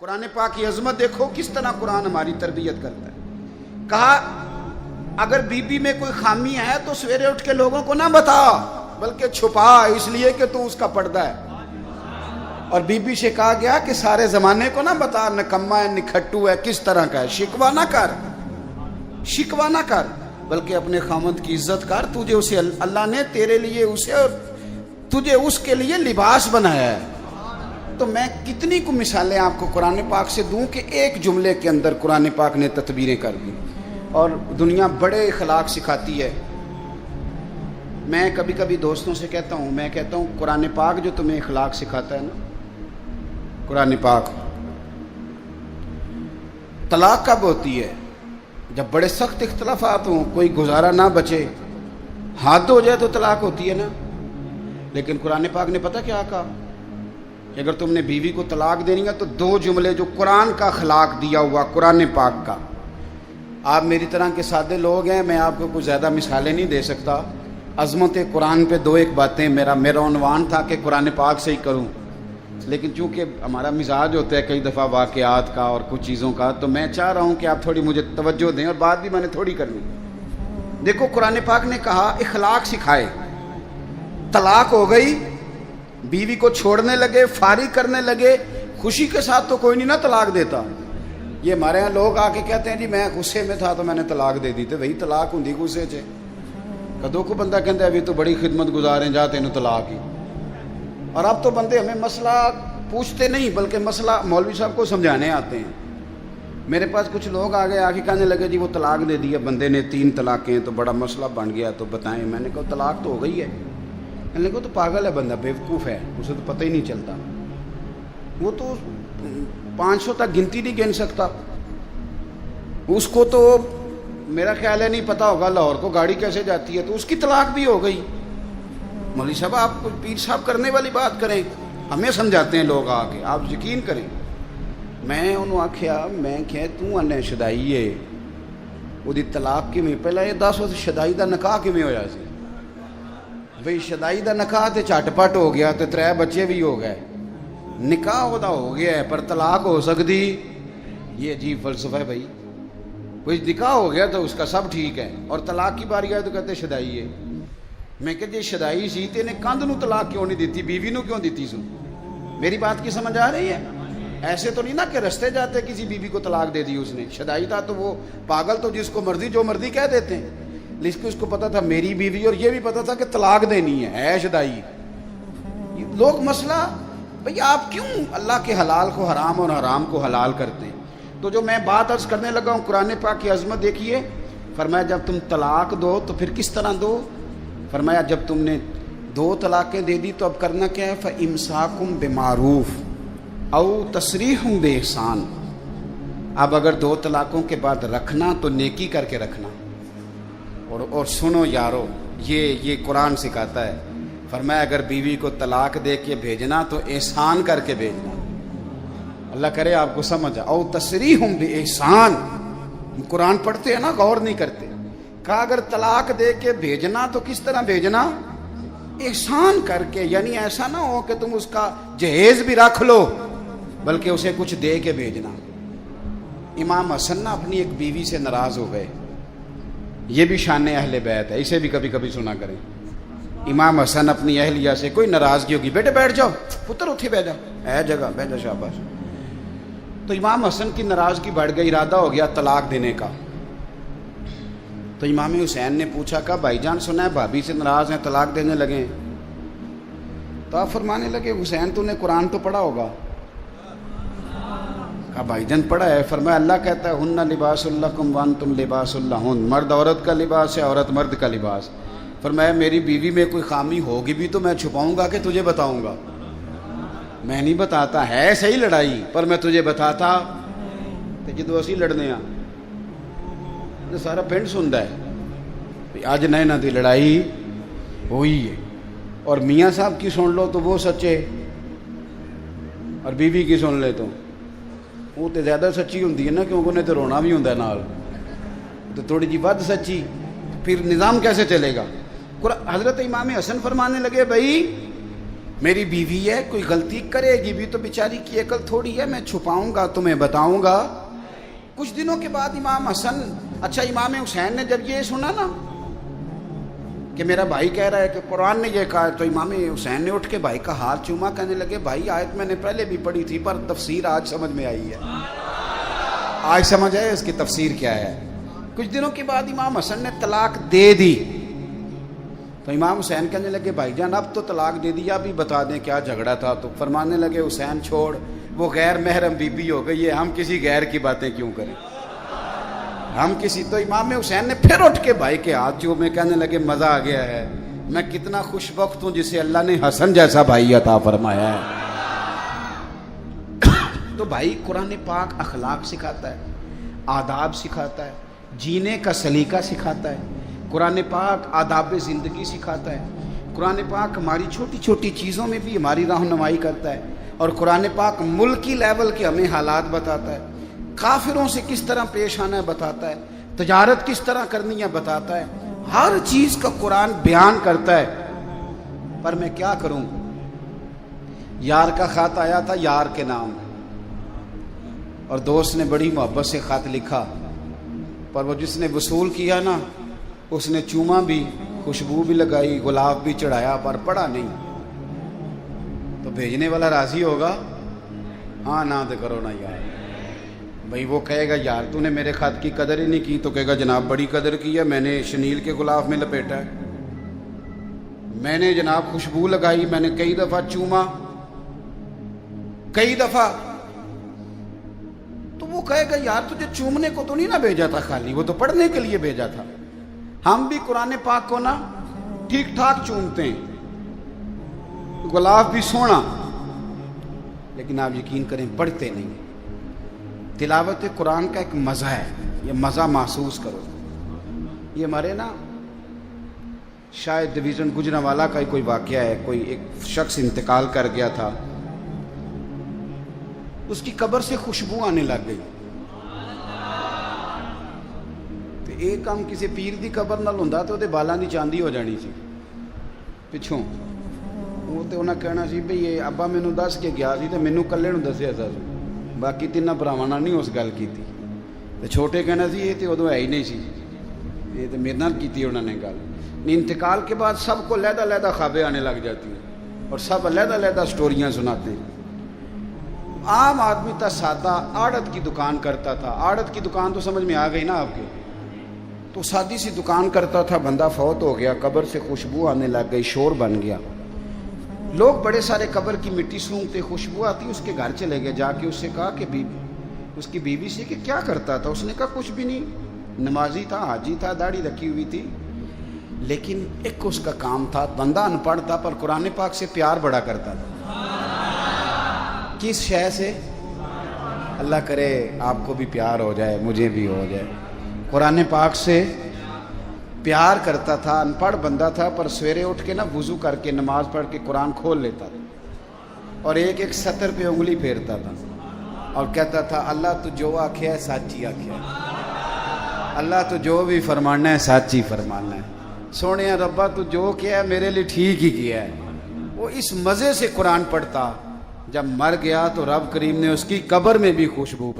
قرآن پاک کی عظمت دیکھو کس طرح قرآن ہماری تربیت کرتا ہے. کہا اگر بیوی میں کوئی خامی ہے تو سویرے اٹھ کے لوگوں کو نہ بتا بلکہ چھپا، اس لیے کہ تو اس کا پردہ ہے. اور بیوی سے کہا گیا کہ سارے زمانے کو نہ بتا نکما ہے نکھٹو ہے کس طرح کا ہے. شکوہ نہ کر، شکوہ نہ کر، بلکہ اپنے خامند کی عزت کر. تجھے اسے اللہ نے تیرے لیے اسے اور تجھے اس کے لیے لباس بنایا ہے. تو میں کتنی کو مثالیں آپ کو قرآن پاک سے دوں کہ ایک جملے کے اندر قرآن پاک نے تدبیریں کر دی. اور دنیا بڑے اخلاق سکھاتی ہے. میں کبھی کبھی دوستوں سے کہتا ہوں، میں کہتا ہوں قرآن پاک جو تمہیں اخلاق سکھاتا ہے نا، قرآن پاک طلاق کب ہوتی ہے؟ جب بڑے سخت اختلافات ہوں، کوئی گزارا نہ بچے، حد ہو جائے تو طلاق ہوتی ہے نا. لیکن قرآن پاک نے پتہ کیا کہا کہ اگر تم نے بیوی کو طلاق دینی ہے تو دو جملے جو قرآن کا اخلاق دیا ہوا قرآن پاک کا. آپ میری طرح کے سادے لوگ ہیں، میں آپ کو کچھ زیادہ مثالیں نہیں دے سکتا. عظمت قرآن پہ دو ایک باتیں میرا عنوان تھا کہ قرآن پاک سے ہی کروں، لیکن چونکہ ہمارا مزاج ہوتا ہے کئی دفعہ واقعات کا اور کچھ چیزوں کا، تو میں چاہ رہا ہوں کہ آپ تھوڑی مجھے توجہ دیں، اور بات بھی میں نے تھوڑی کرنی. دیکھو قرآن پاک نے کہا اخلاق سکھائے. طلاق ہو گئی، بیوی کو چھوڑنے لگے، فارغ کرنے لگے، خوشی کے ساتھ تو کوئی نہیں نہ طلاق دیتا. یہ ہمارے ہاں لوگ آ کے کہتے ہیں جی میں غصے میں تھا تو میں نے طلاق دے دی. تو وہی طلاق ہوں غصے سے. کدو کو بندہ کہتا ہے ابھی تو بڑی خدمت گزاریں جا تینوں طلاق ہی. اور اب تو بندے ہمیں مسئلہ پوچھتے نہیں بلکہ مسئلہ مولوی صاحب کو سمجھانے آتے ہیں. میرے پاس کچھ لوگ آ گئے کہنے لگے جی وہ طلاق دے دی ہے بندے نے 3 طلاقیں تو بڑا مسئلہ بن گیا تو بتائیں. میں نے کہا طلاق تو ہو گئی ہے. میں نے کہا تو پاگل ہے بندہ، بیوقوف ہے، اسے تو پتہ ہی نہیں چلتا. وہ تو 500 تک گنتی نہیں گن سکتا. اس کو تو میرا خیال ہے نہیں پتا ہوگا لاہور کو گاڑی کیسے جاتی ہے، تو اس کی طلاق بھی ہو گئی. مولوی صاحب آپ کو پیر صاحب کرنے والی بات کریں، ہمیں سمجھاتے ہیں لوگ آ کے، آپ یقین کریں. میں انہوں آکھیا میں کہ تو انے شدائی ہے وہ دی طلاق کیویں پہلے یہ دس وہ شدائی دا نکاح کیویں ہویا سی. بھئی شدائی دا نکاح تے چٹ پٹ ہو گیا تے 3 بچے بھی ہو گئے. نکاح وہ ہو گیا ہے پر طلاق ہو سکتی؟ یہ عجیب فلسفہ ہے بھائی. کوئی نکاح ہو گیا تو اس کا سب ٹھیک ہے، اور طلاق کی باری آئے تو کہتے شدائی ہے. میں کہ جی شدائی سی تے نے کندھ نو طلاق کیوں نہیں دیتی، بیوی نو کیوں دیتی سو؟ میری بات کی سمجھ آ رہی ہے؟ ایسے تو نہیں نا کہ رستے جاتے کسی بیوی کو طلاق دے دی اس نے. شدائی تھا تو وہ پاگل تو جس کو مرضی جو مرضی کہہ دیتے ہیں، لیکن اس کو پتا تھا میری بیوی، اور یہ بھی پتا تھا کہ طلاق دینی ہے شدائی. لوگ مسئلہ بھئی آپ کیوں اللہ کے حلال کو حرام اور حرام کو حلال کرتے ہیں؟ تو جو میں بات عرض کرنے لگا ہوں قرآن پاک کی عظمت دیکھیے. فرمایا جب تم طلاق دو تو پھر کس طرح دو؟ فرمایا جب تم نے 2 طلاقیں دے دی تو اب کرنا کیا ہے؟ فَإِمْسَاكُمْ بِمَعْرُوفٍ أَوْ تَسْرِيحٌ بِإِحْسَانٍ. اب اگر 2 طلاقوں کے بعد رکھنا تو نیکی کر کے رکھنا. اور سنو یارو، یہ قرآن سکھاتا ہے. فرمایا اگر بیوی کو طلاق دے کے بھیجنا تو احسان کر کے بھیجنا. اللہ کرے آپ کو سمجھ او تسریح بإحسان. قرآن پڑھتے ہیں نا غور نہیں کرتے. کہا اگر طلاق دے کے بھیجنا تو کس طرح بھیجنا؟ احسان کر کے. یعنی ایسا نہ ہو کہ تم اس کا جہیز بھی رکھ لو بلکہ اسے کچھ دے کے بھیجنا. امام حسن نا اپنی ایک بیوی سے ناراض ہو گئے. یہ بھی شان اہل بیت ہے، اسے بھی کبھی کبھی سنا کریں. امام حسن اپنی اہلیہ سے کوئی ناراضگی ہوگی، بیٹے بیٹھ جاؤ، پتر اٹھے بیٹھ جاؤ، اے جگہ بیٹھ جاؤ، شاباش. تو امام حسن کی ناراضگی بڑھ گئی، ارادہ ہو گیا طلاق دینے کا. تو امام حسین نے پوچھا کہ بھائی جان سنا ہے بھابھی سے ناراض ہیں طلاق دینے لگے. تو آپ فرمانے لگے حسین تو نے قرآن تو پڑھا ہوگا. کہا بھائی جان پڑھا ہے. فرمایا اللہ کہتا ہے ہن لباس لکم وانتم لباس لہن. مرد عورت کا لباس ہے، عورت مرد کا لباس. فرمایا میری بیوی میں کوئی خامی ہوگی بھی تو میں چھپاؤں گا کہ تجھے بتاؤں گا؟ میں نہیں بتاتا. ہے صحیح لڑائی پر میں تجھے بتاتا تو جدو اسی لڑنے ہاں سارا پنڈ سنتا ہے اج نہ دی لڑائی ہوئی ہے. اور میاں صاحب کی سن لو تو وہ سچے، اور بیوی کی سن لے تو وہ تو زیادہ سچی ہوتی ہے نا، کیونکہ انہیں تو رونا بھی ہوتا نال، تو تھوڑی جی ود سچی. پھر نظام کیسے چلے گا؟ حضرت امام حسن فرمانے لگے بھائی میری بیوی ہے, کوئی غلطی کرے گی بھی تو بیچاری کی عقل تھوڑی ہے, میں چھپاؤں گا تمہیں بتاؤں گا. کچھ دنوں کے بعد امام حسن, اچھا امام حسین نے جب یہ سنا نا کہ میرا بھائی کہہ رہا ہے کہ قرآن نے یہ کہا, تو امام حسین نے اٹھ کے بھائی کا ہاتھ چوما, کہنے لگے بھائی آیت میں نے پہلے بھی پڑھی تھی پر تفسیر آج سمجھ میں آئی ہے, آج سمجھ آئے اس کی تفسیر کیا ہے. کچھ دنوں کے بعد امام حسن نے طلاق دے دی, تو امام حسین کہنے لگے بھائی جان اب تو طلاق دے دیا, ابھی بتا دیں کیا جھگڑا تھا. تو فرمانے لگے حسین چھوڑ, وہ غیر محرم بی بی ہو گئی ہے, ہم کسی غیر کی باتیں کیوں کریں, ہم کسی. تو امام حسین نے پھر اٹھ کے بھائی کے ہاتھ چومے, کہنے لگے مزہ آ گیا ہے, میں کتنا خوش وقت ہوں جسے اللہ نے حسن جیسا بھائی عطا فرمایا ہے. تو بھائی قرآن پاک اخلاق سکھاتا ہے, آداب سکھاتا ہے, جینے کا سلیقہ سکھاتا ہے. قرآن پاک آداب زندگی سکھاتا ہے. قرآن پاک ہماری چھوٹی چھوٹی چیزوں میں بھی ہماری رہنمائی کرتا ہے. اور قرآن پاک ملکی لیول کے ہمیں حالات بتاتا ہے, کافروں سے کس طرح پیش آنا ہے بتاتا ہے, تجارت کس طرح کرنی ہے بتاتا ہے. ہر چیز کا قرآن بیان کرتا ہے. پر میں کیا کروں, یار کا خط آیا تھا یار کے نام, اور دوست نے بڑی محبت سے خط لکھا, پر وہ جس نے وصول کیا نا اس نے چوما بھی, خوشبو بھی لگائی, گلاب بھی چڑھایا, پر پڑھا نہیں. تو بھیجنے والا راضی ہوگا, ہاں نہ تو کرو نا یار. بھئی وہ کہے گا یار تو نے میرے خط کی قدر ہی نہیں کی, تو کہے گا جناب بڑی قدر کی ہے, میں نے شنیل کے غلاف میں لپیٹا ہے, میں نے جناب خوشبو لگائی, میں نے کئی دفعہ چوما, کئی دفعہ. تو وہ کہے گا یار تجھے چومنے کو تو نہیں نہ بھیجا تھا خالی, وہ تو پڑھنے کے لیے بھیجا تھا. ہم بھی قرآن پاک کو نا ٹھیک ٹھاک چومتے ہیں, غلاف بھی سونا, لیکن آپ یقین کریں پڑھتے نہیں. تلاوت قرآن کا ایک مزہ ہے, یہ مزہ محسوس کرو. یہ ہمارے نا شاید ڈویژن گجرانوالہ کا ہی کوئی واقعہ ہے, کوئی ایک شخص انتقال کر گیا تھا, اس کی قبر سے خوشبو آنے لگ گئی. تو ایک کام کسی پیر دی قبر نال ہوندا تو دے بالاں دی چاندی ہو جانی سی پچھوں. وہ تو انہاں کہنا سی بھئی یہ ابا مینوں دس کے گیا سی تے مینوں کلے نوں دسیا سی, باقی تیناں بھراواں نال نہیں اس گل کیتی. تے چھوٹے کہنا سی یہ تے ادوں ہے ہی نہیں سی, یہ تے میرے نال کیتی انہوں نے گل. انتقال کے بعد سب کو علیحدہ علیحدہ خوابیں آنے لگ جاتی ہیں, اور سب علیحدہ علیحدہ سٹوریاں سناتے ہیں. عام آدمی تھا سادہ, آڑت کی دکان کرتا تھا. آڑت کی دکان تو سمجھ میں آ گئی نا آپ کے, تو سادی سی دکان کرتا تھا, بندہ فوت ہو گیا, قبر سے خوشبو آنے لگ گئی, شور بن گیا. لوگ بڑے سارے قبر کی مٹی سونگتے, خوشبو آتی, اس کے گھر چلے گئے. جا کے اس سے کہا کہ اس کی بیوی سے کہ کیا کرتا تھا. اس نے کہا کچھ بھی نہیں, نمازی تھا, حاجی تھا, داڑھی رکھی ہوئی تھی, لیکن ایک اس کا کام تھا, بندہ ان پڑھ تھا پر قرآن پاک سے پیار بڑا کرتا تھا. کس شے سے؟ اللہ کرے آپ کو بھی پیار ہو جائے, مجھے بھی ہو جائے. قرآن پاک سے پیار کرتا تھا, ان پڑھ بندہ تھا, پر سویرے اٹھ کے نا وضو کر کے نماز پڑھ کے قرآن کھول لیتا تھا, اور ایک ایک سطر پہ انگلی پھیرتا تھا, اور کہتا تھا اللہ تو جو آکھیا ہے سچی آکھیا ہے, اللہ تو جو بھی فرمانا ہے سچی فرمانا ہے, سونے ربا تو جو کیا ہے میرے لیے ٹھیک ہی کیا ہے. وہ اس مزے سے قرآن پڑھتا. جب مر گیا تو رب کریم نے اس کی قبر میں بھی خوشبو